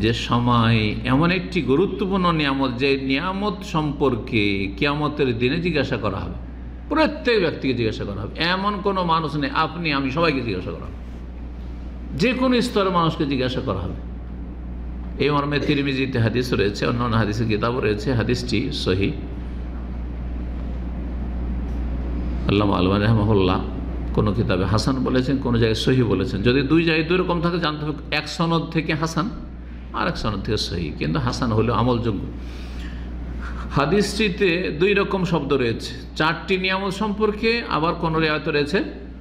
যে সময় এমন একটি গুরুত্বপূর্ণ নিয়ামত, যে নিয়ামত সম্পর্কে কিয়ামতের দিনে জিজ্ঞাসা করা হবে, প্রত্যেক ব্যক্তিকে জিজ্ঞাসা করা হবে। এমন কোনো মানুষ নেই, আপনি আমি সবাইকে জিজ্ঞাসা করা হবে, যে কোনো স্তরের মানুষকে জিজ্ঞাসা করা হবে। এই মর্মে তিরমিজিতে হাদিস রয়েছে, অন্যান্য হাদিসের কিতাবও রয়েছে। হাদিসটি সহিহ। আল্লামা আলবানী রাহিমাহুল্লাহ কোনো কিতাবে হাসান বলেছেন, কোনো জায়গায় সহিহ বলেছেন। যদি দুই জায়গায় দুই রকম থাকে জানতে হবে, এক সনদ থেকে হাসান আর এক সনদ থেকে সহিহ, কিন্তু হাসান হলেও আমলযোগ্য। হাদিসটিতে দুই রকম শব্দ রয়েছে, 4টি নিয়ামত সম্পর্কে, আবার কোনো রিওয়ায়াতে রয়েছে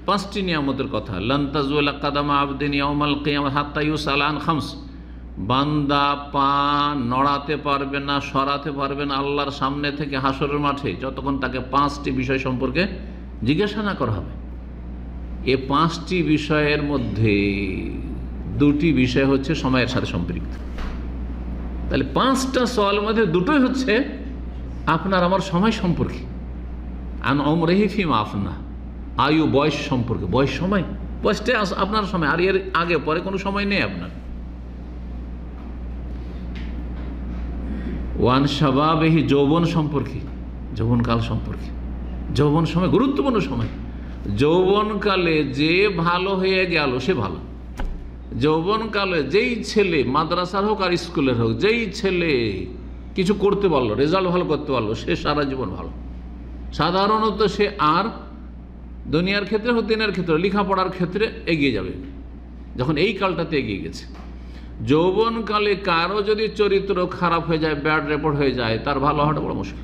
5টি নিয়ামতের কথা। লান তাজুলা কাদামা আবদিন ইয়াউমাল কিয়ামাহ হাত্তা ইউসআল আন খামস, বান্দা পা নড়াতে পারবে না, সরাতে পারবে না আল্লাহর সামনে থেকে হাসরের মাঠে, যতক্ষণ তাকে 5টি বিষয় সম্পর্কে জিজ্ঞাসা না করা হবে। এ 5টি বিষয়ের মধ্যে 2টি বিষয় হচ্ছে সময়ের সাথে সম্পৃক্ত। তাহলে 5টা সওয়ালের মধ্যে 2টোই হচ্ছে আপনার আমার সময় সম্পর্কে। আন উমরিহি ফিমা আফনা, আয়ু বয়স সম্পর্কে, বয়স সময়, বয়সটা আপনার সময়, আর এর আগে পরে কোনো সময় নেই আপনার। ওয়ান শাবাবিহি, যৌবন সম্পর্কে, যৌবনকাল সম্পর্কে। যৌবন সময় গুরুত্বপূর্ণ সময়। যৌবনকালে যে ভালো হয়ে গেল সে ভালো। যৌবনকালে যেই ছেলে মাদ্রাসার হোক আর স্কুলের হোক, যেই ছেলে কিছু করতে পারলো, রেজাল্ট ভালো করতে পারলো, সে সারা জীবন ভালো। সাধারণত সে আর দুনিয়ার ক্ষেত্রে হোক দিনের ক্ষেত্রে, লেখাপড়ার ক্ষেত্রে এগিয়ে যাবে যখন এই কালটাতে এগিয়ে গেছে। যৌবনকালে কারো যদি চরিত্র খারাপ হয়ে যায়, ব্যাড রেপোর্ট হয়ে যায়, তার ভালো হওয়াটা বড় মুশকিল।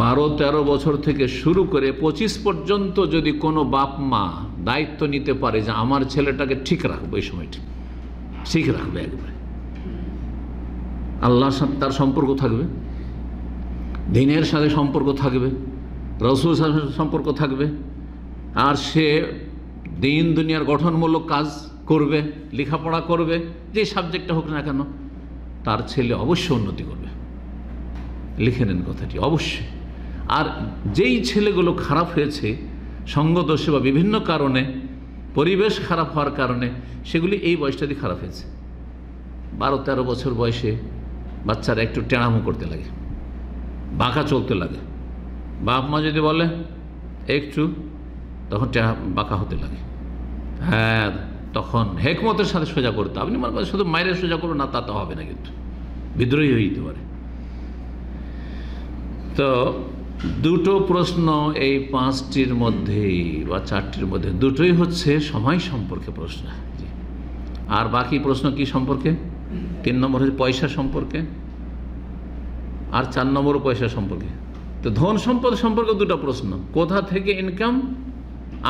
12-13 বছর থেকে শুরু করে 25 পর্যন্ত যদি কোনো বাপ মা দায়িত্ব নিতে পারে যে আমার ছেলেটাকে ঠিক রাখবো, এই সময়টা ঠিক রাখবে, একবারে আল্লাহর সাথে তার সম্পর্ক থাকবে, দিনের সাথে সম্পর্ক থাকবে, রাসূলের সাথে সম্পর্ক থাকবে, আর সে দিন দুনিয়ার গঠনমূলক কাজ করবে, লেখাপড়া করবে, যে সাবজেক্টটা হোক না কেন, তার ছেলে অবশ্যই উন্নতি করবে। লিখে নেন কথাটি, অবশ্যই। আর যেই ছেলেগুলো খারাপ হয়েছে সঙ্গদোষে বা বিভিন্ন কারণে, পরিবেশ খারাপ হওয়ার কারণে, সেগুলি এই বয়সটাতে খারাপ হয়েছে। 12-13 বছর বয়সে বাচ্চারা একটু টেড়ামো করতে লাগে, বাঁকা চলতে লাগে। বাপ মা যদি বলে একটু, তখন বাঁকা হতে লাগে। হ্যাঁ, তখন হেকমতের সাথে সোজা করতে। আপনি মনে করেন শুধু মায়ের সোজা করবেন না, তা তো হবে না, কিন্তু বিদ্রোহী হয়ে যেতে পারে। তো 2টো প্রশ্ন এই 5টির মধ্যে বা 4টির মধ্যে 2টোই হচ্ছে সময় সম্পর্কে প্রশ্ন। আর বাকি প্রশ্ন কি সম্পর্কে? 3 নম্বর হচ্ছে পয়সা সম্পর্কে, আর 4 নম্বরও পয়সা সম্পর্কে। তো ধন সম্পদ সম্পর্কে 2টা প্রশ্ন, কোথা থেকে ইনকাম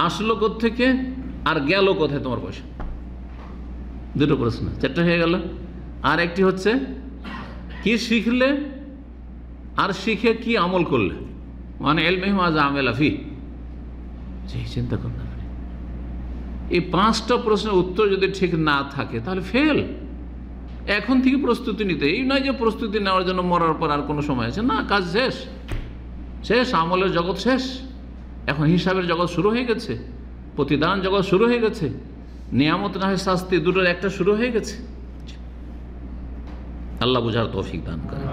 আসলো, কোত্থেকে, আর গেল কোথায় তোমার পয়সা। 2টো প্রশ্ন, 4টা হয়ে গেল। আর একটি হচ্ছে কি শিখলে আর শিখে কি আমল করলে, মানে ইলমিহি মা আমিলা ফি। চিন্তা করুন, এই 5টা প্রশ্নের উত্তর যদি ঠিক না থাকে তাহলে ফেল। এখন থেকে প্রস্তুতি নিতে, এই নয় যে প্রস্তুতি নেওয়ার জন্য মরার পর আর কোনো সময় আছে না, কাজ শেষ, শেষ, আমলের জগৎ শেষ। এখন হিসাবের জগৎ শুরু হয়ে গেছে, প্রতিদান জগৎ শুরু হয়ে গেছে, নিয়ামত না হয় শাস্তি, দুটোর একটা শুরু হয়ে গেছে। আল্লাহ বুঝার তৌফিক দান করে।